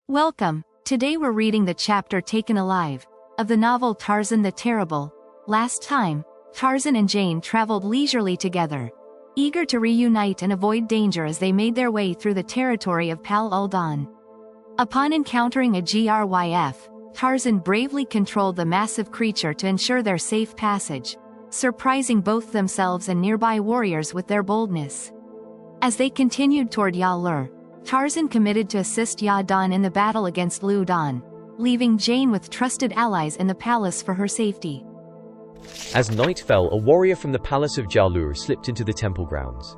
Welcome. Today we're reading the chapter Taken Alive of the novel Tarzan the Terrible. Last time, Tarzan and Jane traveled leisurely together, eager to reunite and avoid danger as they made their way through the territory of Pal Uldan. Upon encountering a Gryf, Tarzan bravely controlled the massive creature to ensure their safe passage, surprising both themselves and nearby warriors with their boldness. As they continued toward Yalur, Tarzan committed to assist Ya Dan in the battle against Lu Dan, leaving Jane with trusted allies in the palace for her safety. As night fell, a warrior from the palace of Jalur slipped into the temple grounds.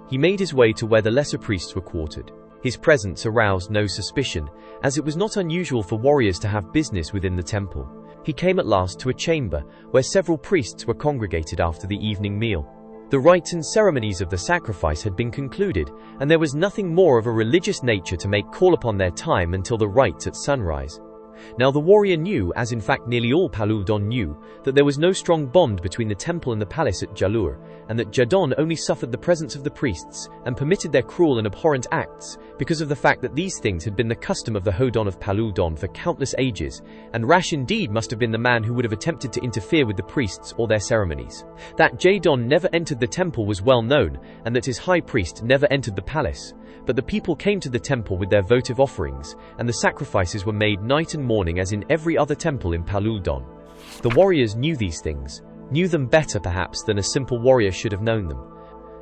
He made his way to where the lesser priests were quartered. His presence aroused no suspicion, as it was not unusual for warriors to have business within the temple. He came at last to a chamber where several priests were congregated after the evening meal. The rites and ceremonies of the sacrifice had been concluded, and there was nothing more of a religious nature to make call upon their time until the rites at sunrise. Now the warrior knew, as in fact nearly all Paluldon knew, that there was no strong bond between the temple and the palace at Jalur, and that Jadon only suffered the presence of the priests, and permitted their cruel and abhorrent acts, because of the fact that these things had been the custom of the Hodon of Paluldon for countless ages, and rash indeed must have been the man who would have attempted to interfere with the priests or their ceremonies. That Jadon never entered the temple was well known, and that his high priest never entered the palace. But the people came to the temple with their votive offerings, and the sacrifices were made night and morning as in every other temple in Paluldon. The warriors knew these things, knew them better perhaps than a simple warrior should have known them.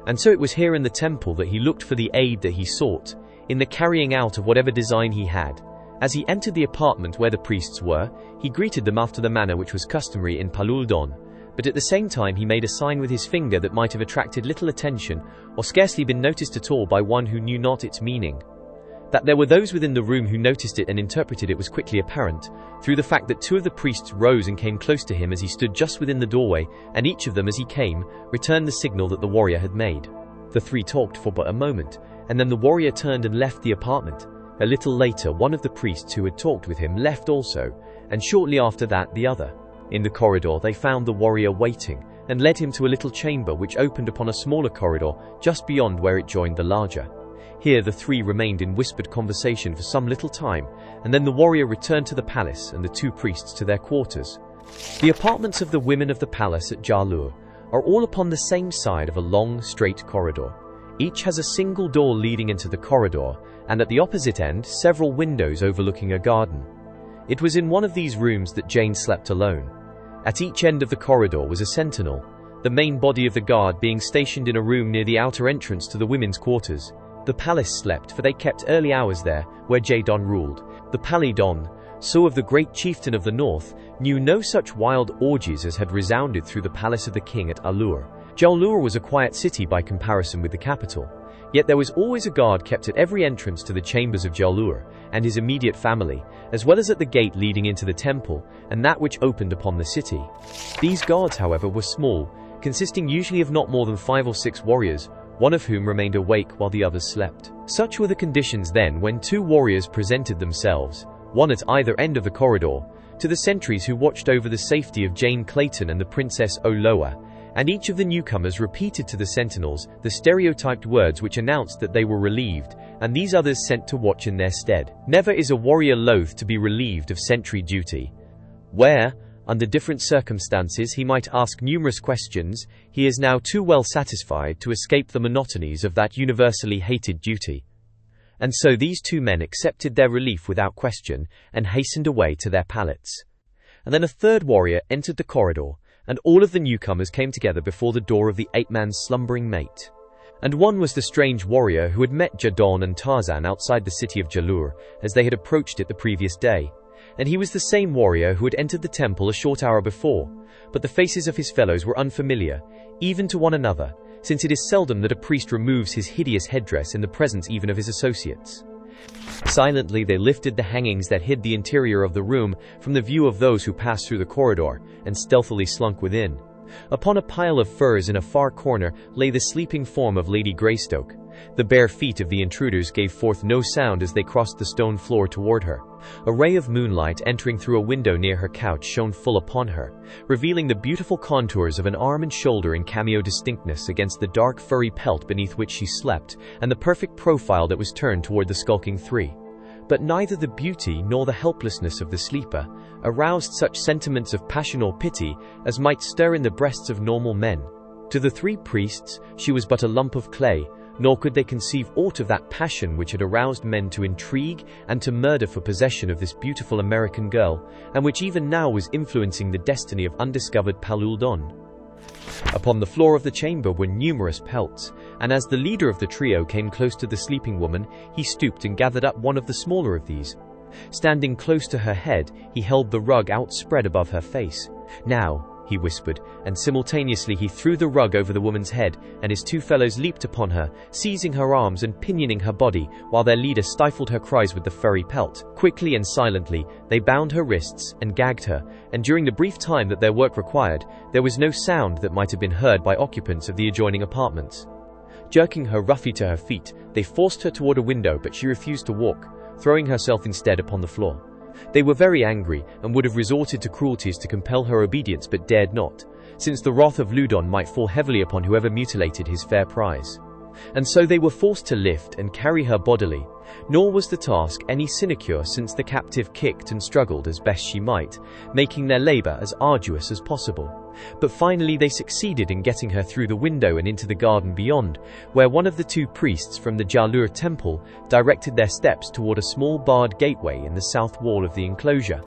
And so it was here in the temple that he looked for the aid that he sought, in the carrying out of whatever design he had. As he entered the apartment where the priests were, he greeted them after the manner which was customary in Paluldon, but at the same time he made a sign with his finger that might have attracted little attention, or scarcely been noticed at all by one who knew not its meaning. That there were those within the room who noticed it and interpreted it was quickly apparent, through the fact that two of the priests rose and came close to him as he stood just within the doorway, and each of them as he came, returned the signal that the warrior had made. The three talked for but a moment, and then the warrior turned and left the apartment. A little later, one of the priests who had talked with him left also, and shortly after that the other. In the corridor they found the warrior waiting, and led him to a little chamber which opened upon a smaller corridor just beyond where it joined the larger. Here the three remained in whispered conversation for some little time, and then the warrior returned to the palace and the two priests to their quarters. The apartments of the women of the palace at Jalur are all upon the same side of a long, straight corridor. Each has a single door leading into the corridor, and at the opposite end several windows overlooking a garden. It was in one of these rooms that Jane slept alone. At each end of the corridor was a sentinel, the main body of the guard being stationed in a room near the outer entrance to the women's quarters. The palace slept, for they kept early hours there, where Jadon ruled. The Palidon, so of the great chieftain of the north, knew no such wild orgies as had resounded through the palace of the king at Alur. Jalur was a quiet city by comparison with the capital, yet there was always a guard kept at every entrance to the chambers of Jalur and his immediate family, as well as at the gate leading into the temple and that which opened upon the city. These guards, however, were small, consisting usually of not more than 5 or 6 warriors, one of whom remained awake while the others slept. Such were the conditions then when 2 warriors presented themselves, one at either end of the corridor, to the sentries who watched over the safety of Jane Clayton and the Princess Oloa, and each of the newcomers repeated to the sentinels the stereotyped words which announced that they were relieved, and these others sent to watch in their stead. Never is a warrior loath to be relieved of sentry duty. Where, under different circumstances, he might ask numerous questions, he is now too well satisfied to escape the monotonies of that universally hated duty. And so these 2 men accepted their relief without question, and hastened away to their pallets. And then a 3rd warrior entered the corridor, and all of the newcomers came together before the door of the 8-man's slumbering mate. And one was the strange warrior who had met Jadon and Tarzan outside the city of Jalur, as they had approached it the previous day. And he was the same warrior who had entered the temple a short hour before, but the faces of his fellows were unfamiliar, even to one another, since it is seldom that a priest removes his hideous headdress in the presence even of his associates. Silently they lifted the hangings that hid the interior of the room from the view of those who passed through the corridor, and stealthily slunk within. Upon a pile of furs in a far corner lay the sleeping form of Lady Greystoke. The bare feet of the intruders gave forth no sound as they crossed the stone floor toward her. A ray of moonlight entering through a window near her couch shone full upon her, revealing the beautiful contours of an arm and shoulder in cameo distinctness against the dark furry pelt beneath which she slept, and the perfect profile that was turned toward the skulking 3. But neither the beauty nor the helplessness of the sleeper aroused such sentiments of passion or pity as might stir in the breasts of normal men. To the three priests, she was but a lump of clay, nor could they conceive aught of that passion which had aroused men to intrigue and to murder for possession of this beautiful American girl, and which even now was influencing the destiny of undiscovered Paluldon. Upon the floor of the chamber were numerous pelts, and as the leader of the trio came close to the sleeping woman, he stooped and gathered up one of the smaller of these. Standing close to her head, he held the rug outspread above her face. "Now," he whispered, and simultaneously he threw the rug over the woman's head, and his two fellows leaped upon her, seizing her arms and pinioning her body, while their leader stifled her cries with the furry pelt. Quickly and silently, they bound her wrists and gagged her, and during the brief time that their work required, there was no sound that might have been heard by occupants of the adjoining apartments. Jerking her roughly to her feet, they forced her toward a window, but she refused to walk, throwing herself instead upon the floor. They were very angry, and would have resorted to cruelties to compel her obedience, but dared not, since the wrath of Loudon might fall heavily upon whoever mutilated his fair prize. And so they were forced to lift and carry her bodily, nor was the task any sinecure, since the captive kicked and struggled as best she might, making their labor as arduous as possible. But finally they succeeded in getting her through the window and into the garden beyond, where one of the two priests from the Jalur temple directed their steps toward a small barred gateway in the south wall of the enclosure.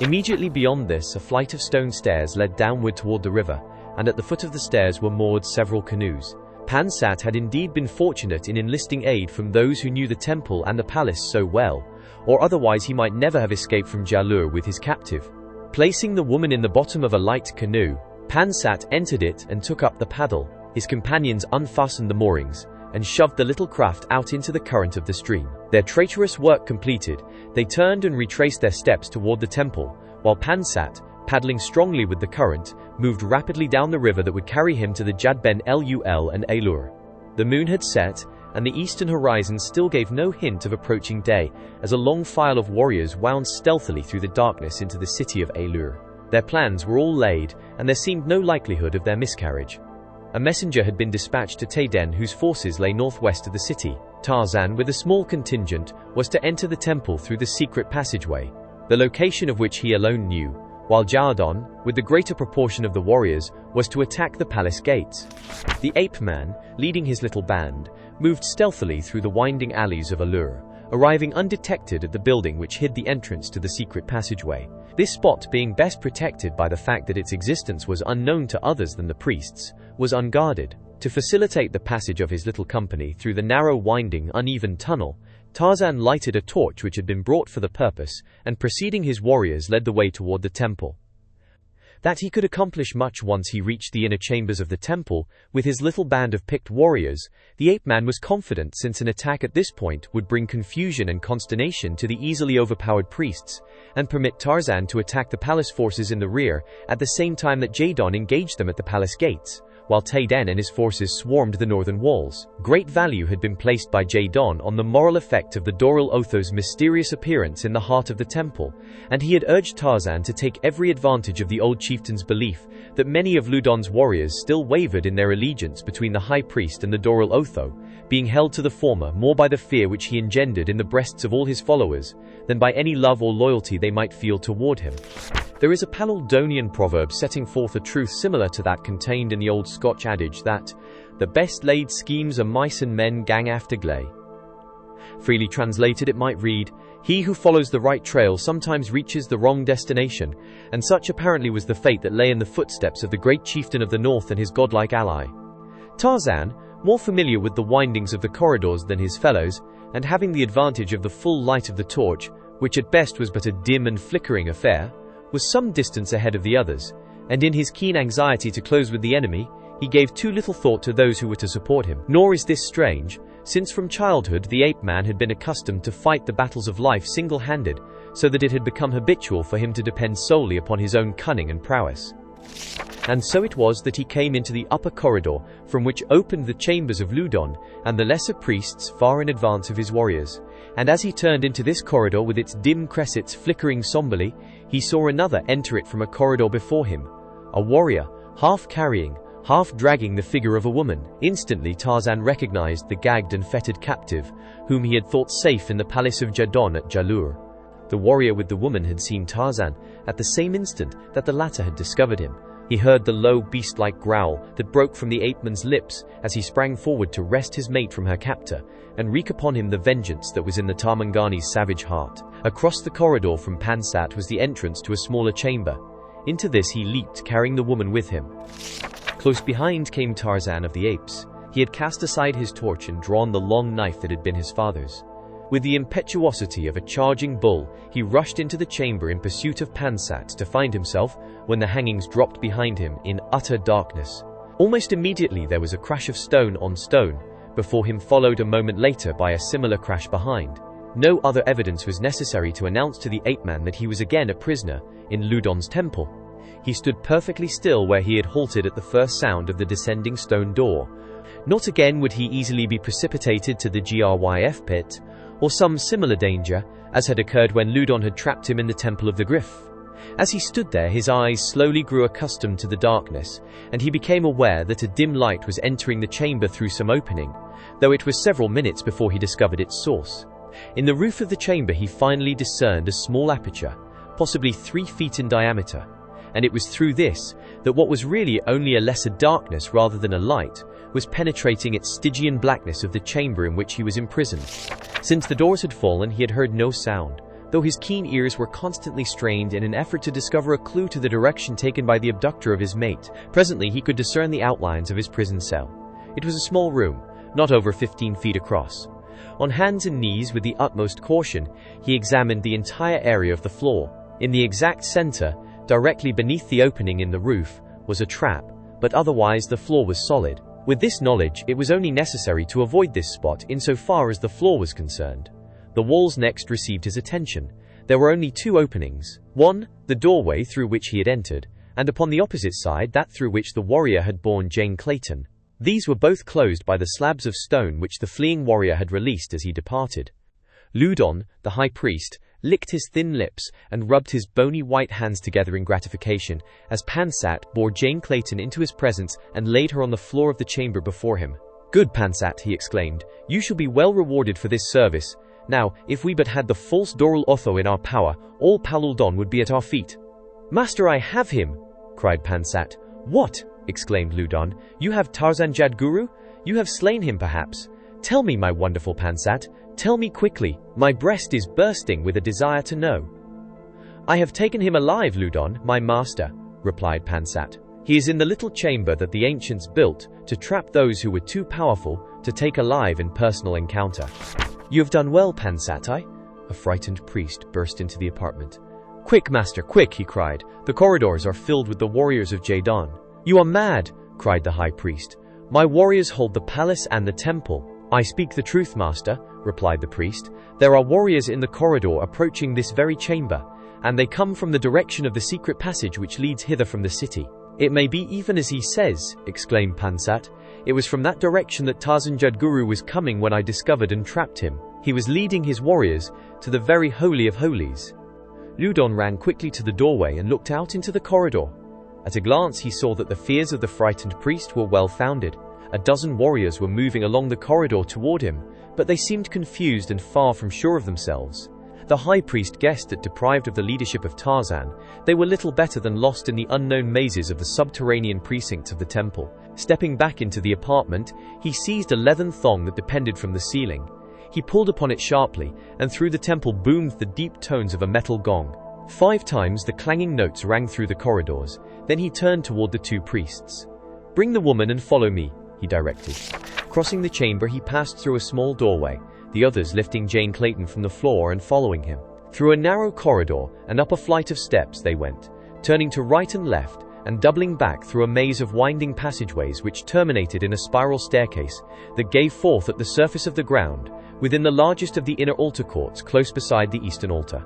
Immediately beyond this, a flight of stone stairs led downward toward the river, and at the foot of the stairs were moored several canoes. Pansat had indeed been fortunate in enlisting aid from those who knew the temple and the palace so well, or otherwise he might never have escaped from Jalur with his captive. Placing the woman in the bottom of a light canoe, Pansat entered it and took up the paddle. His companions unfastened the moorings and shoved the little craft out into the current of the stream. Their traitorous work completed, they turned and retraced their steps toward the temple, while Pansat, paddling strongly with the current, moved rapidly down the river that would carry him to the Jadben Lul and Ailur. The moon had set, and the eastern horizon still gave no hint of approaching day, as a long file of warriors wound stealthily through the darkness into the city of Ailur. Their plans were all laid, and there seemed no likelihood of their miscarriage. A messenger had been dispatched to Taden, whose forces lay northwest of the city. Tarzan, with a small contingent, was to enter the temple through the secret passageway, the location of which he alone knew, while Jardon, with the greater proportion of the warriors, was to attack the palace gates. The ape-man, leading his little band, moved stealthily through the winding alleys of Allur, arriving undetected at the building which hid the entrance to the secret passageway. This spot, being best protected by the fact that its existence was unknown to others than the priests, was unguarded. To facilitate the passage of his little company through the narrow, winding, uneven tunnel, Tarzan lighted a torch which had been brought for the purpose, and preceding his warriors led the way toward the temple. That he could accomplish much once he reached the inner chambers of the temple, with his little band of picked warriors, the ape-man was confident, since an attack at this point would bring confusion and consternation to the easily overpowered priests, and permit Tarzan to attack the palace forces in the rear, at the same time that Jadon engaged them at the palace gates, while Taden and his forces swarmed the northern walls. Great value had been placed by Jadon on the moral effect of the Doral Otho's mysterious appearance in the heart of the temple, and he had urged Tarzan to take every advantage of the old chieftain's belief that many of Loudon's warriors still wavered in their allegiance between the high priest and the Doral Otho, being held to the former more by the fear which he engendered in the breasts of all his followers than by any love or loyalty they might feel toward him. There is a Paluldonian proverb setting forth a truth similar to that contained in the old Scotch adage that the best laid schemes are mice and men gang after gley. Freely translated, it might read, "He who follows the right trail sometimes reaches the wrong destination," and such apparently was the fate that lay in the footsteps of the great chieftain of the north and his godlike ally. Tarzan, more familiar with the windings of the corridors than his fellows, and having the advantage of the full light of the torch, which at best was but a dim and flickering affair, was some distance ahead of the others, and in his keen anxiety to close with the enemy, he gave too little thought to those who were to support him. Nor is this strange, since from childhood the ape-man had been accustomed to fight the battles of life single-handed, so that it had become habitual for him to depend solely upon his own cunning and prowess. And so it was that he came into the upper corridor, from which opened the chambers of Loudon and the lesser priests far in advance of his warriors. And as he turned into this corridor with its dim cressets flickering somberly, he saw another enter it from a corridor before him. A warrior, half carrying, half dragging the figure of a woman. Instantly Tarzan recognized the gagged and fettered captive, whom he had thought safe in the palace of Jadon at Jalur. The warrior with the woman had seen Tarzan at the same instant that the latter had discovered him. He heard the low, beast-like growl that broke from the ape-man's lips as he sprang forward to wrest his mate from her captor and wreak upon him the vengeance that was in the Tarmangani's savage heart. Across the corridor from Pansat was the entrance to a smaller chamber. Into this he leaped, carrying the woman with him. Close behind came Tarzan of the Apes. He had cast aside his torch and drawn the long knife that had been his father's. With the impetuosity of a charging bull, he rushed into the chamber in pursuit of Pansat to find himself, when the hangings dropped behind him, in utter darkness. Almost immediately there was a crash of stone on stone, before him followed a moment later by a similar crash behind. No other evidence was necessary to announce to the ape-man that he was again a prisoner in Ludon's temple. He stood perfectly still where he had halted at the first sound of the descending stone door. Not again would he easily be precipitated to the Gryf pit, or some similar danger, as had occurred when Ludon had trapped him in the Temple of the Gryf. As he stood there, his eyes slowly grew accustomed to the darkness, and he became aware that a dim light was entering the chamber through some opening, though it was several minutes before he discovered its source. In the roof of the chamber he finally discerned a small aperture, possibly 3 feet in diameter, and it was through this that what was really only a lesser darkness rather than a light was penetrating its Stygian blackness of the chamber in which he was imprisoned. Since the doors had fallen, he had heard no sound, though his keen ears were constantly strained in an effort to discover a clue to the direction taken by the abductor of his mate. Presently he could discern the outlines of his prison cell. It was a small room, not over 15 feet across. On hands and knees, with the utmost caution, he examined the entire area of the floor. In the exact center, directly beneath the opening in the roof, was a trap, but otherwise the floor was solid. With this knowledge, it was only necessary to avoid this spot insofar as the floor was concerned. The walls next received his attention. There were only 2 openings. One, the doorway through which he had entered, and upon the opposite side that through which the warrior had borne Jane Clayton. These were both closed by the slabs of stone which the fleeing warrior had released as he departed. Ludon, the high priest, licked his thin lips and rubbed his bony white hands together in gratification as Pansat bore Jane Clayton into his presence and laid her on the floor of the chamber before him. "Good, Pansat," he exclaimed. "You shall be well rewarded for this service. Now, if we but had the false Dorul Otho in our power, all Paluldon would be at our feet." "Master, I have him!" cried Pansat. "What?" exclaimed Ludon. "You have Tarzan Jadguru? You have slain him, perhaps? Tell me, my wonderful Pansat. Tell me quickly. My breast is bursting with a desire to know." "I have taken him alive, Ludon, my master," replied Pansat. "He is in the little chamber that the ancients built to trap those who were too powerful to take alive in personal encounter." "You have done well, Pansat." A frightened priest burst into the apartment. "Quick, master, quick," he cried. "The corridors are filled with the warriors of Jadon." "You are mad," cried the high priest. "My warriors hold the palace and the temple." "I speak the truth, master," replied the priest. "There are warriors in the corridor approaching this very chamber, and they come from the direction of the secret passage which leads hither from the city." "It may be even as he says," exclaimed Pansat. "It was from that direction that Tarzan Jadguru was coming when I discovered and trapped him. He was leading his warriors to the very Holy of Holies." Ludon ran quickly to the doorway and looked out into the corridor. At a glance he saw that the fears of the frightened priest were well founded. A dozen warriors were moving along the corridor toward him, but they seemed confused and far from sure of themselves. The high priest guessed that, deprived of the leadership of Tarzan, they were little better than lost in the unknown mazes of the subterranean precincts of the temple. Stepping back into the apartment, he seized a leathern thong that depended from the ceiling. He pulled upon it sharply, and through the temple boomed the deep tones of a metal gong. 5 times the clanging notes rang through the corridors. Then he turned toward the 2 priests. "Bring the woman and follow me," he directed. Crossing the chamber, he passed through a small doorway, the others lifting Jane Clayton from the floor and following him. Through a narrow corridor and up a flight of steps they went, turning to right and left, and doubling back through a maze of winding passageways which terminated in a spiral staircase that gave forth at the surface of the ground, within the largest of the inner altar courts close beside the eastern altar.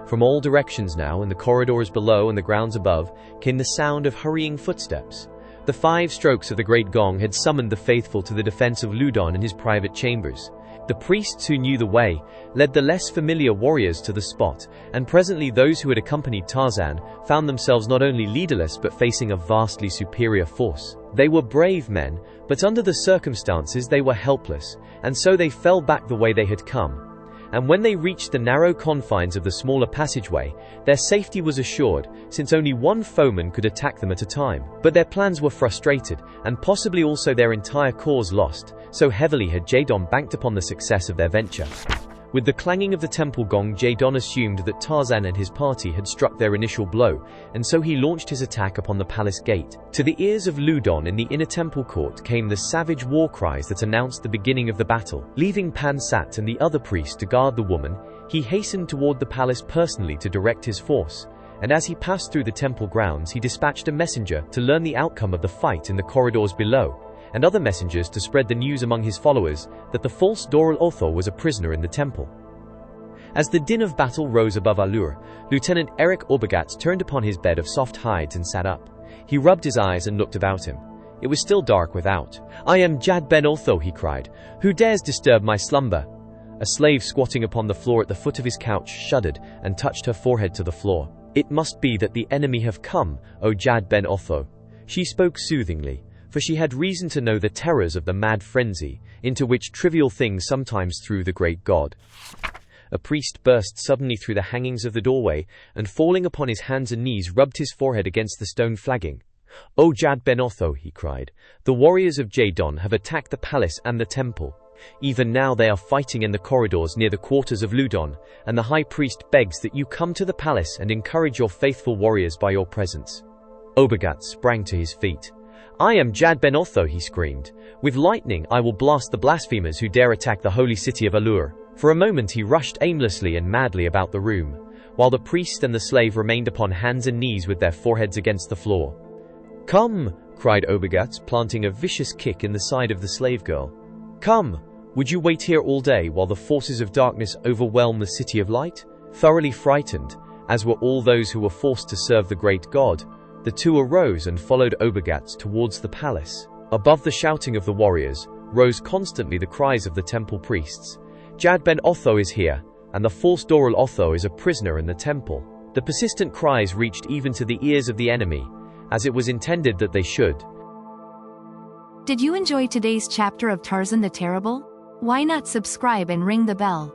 From all directions now, in the corridors below and the grounds above, came the sound of hurrying footsteps. The 5 strokes of the great gong had summoned the faithful to the defense of Ludon in his private chambers. The priests who knew the way led the less familiar warriors to the spot, and presently those who had accompanied Tarzan found themselves not only leaderless but facing a vastly superior force. They were brave men, but under the circumstances they were helpless, and so they fell back the way they had come. And when they reached the narrow confines of the smaller passageway, their safety was assured, since only one foeman could attack them at a time. But their plans were frustrated, and possibly also their entire cause lost, so heavily had Jadon banked upon the success of their venture. With the clanging of the temple gong, Jadon assumed that Tarzan and his party had struck their initial blow, and so he launched his attack upon the palace gate. To the ears of Ludon in the inner temple court came the savage war cries that announced the beginning of the battle. Leaving Pansat and the other priests to guard the woman, he hastened toward the palace personally to direct his force, and as he passed through the temple grounds he dispatched a messenger to learn the outcome of the fight in the corridors below, and other messengers to spread the news among his followers that the false Doral Otho was a prisoner in the temple. As the din of battle rose above Allure, Lieutenant Eric Obergatz turned upon his bed of soft hides and sat up. He rubbed his eyes and looked about him. It was still dark without. "I am Jad Ben Otho," he cried. "Who dares disturb my slumber?" A slave squatting upon the floor at the foot of his couch shuddered and touched her forehead to the floor. "It must be that the enemy have come, O Jad Ben Otho." She spoke soothingly, for she had reason to know the terrors of the mad frenzy, into which trivial things sometimes threw the great god. A priest burst suddenly through the hangings of the doorway, and falling upon his hands and knees rubbed his forehead against the stone flagging. "O Jad Ben Otho," he cried, "the warriors of Jadon have attacked the palace and the temple. Even now they are fighting in the corridors near the quarters of Ludon, and the high priest begs that you come to the palace and encourage your faithful warriors by your presence." Obergatz sprang to his feet. "I am Jad Ben Otho," he screamed. "With lightning I will blast the blasphemers who dare attack the holy city of Allure." For a moment he rushed aimlessly and madly about the room, while the priest and the slave remained upon hands and knees with their foreheads against the floor. "Come!" cried Obergatz, planting a vicious kick in the side of the slave girl. "Come! Would you wait here all day while the forces of darkness overwhelm the city of light?" Thoroughly frightened, as were all those who were forced to serve the great god, the two arose and followed Obergatz towards the palace. Above the shouting of the warriors rose constantly the cries of the temple priests. "Jad Ben Otho is here, and the false Doral Otho is a prisoner in the temple." The persistent cries reached even to the ears of the enemy, as it was intended that they should. Did you enjoy today's chapter of Tarzan the Terrible? Why not subscribe and ring the bell?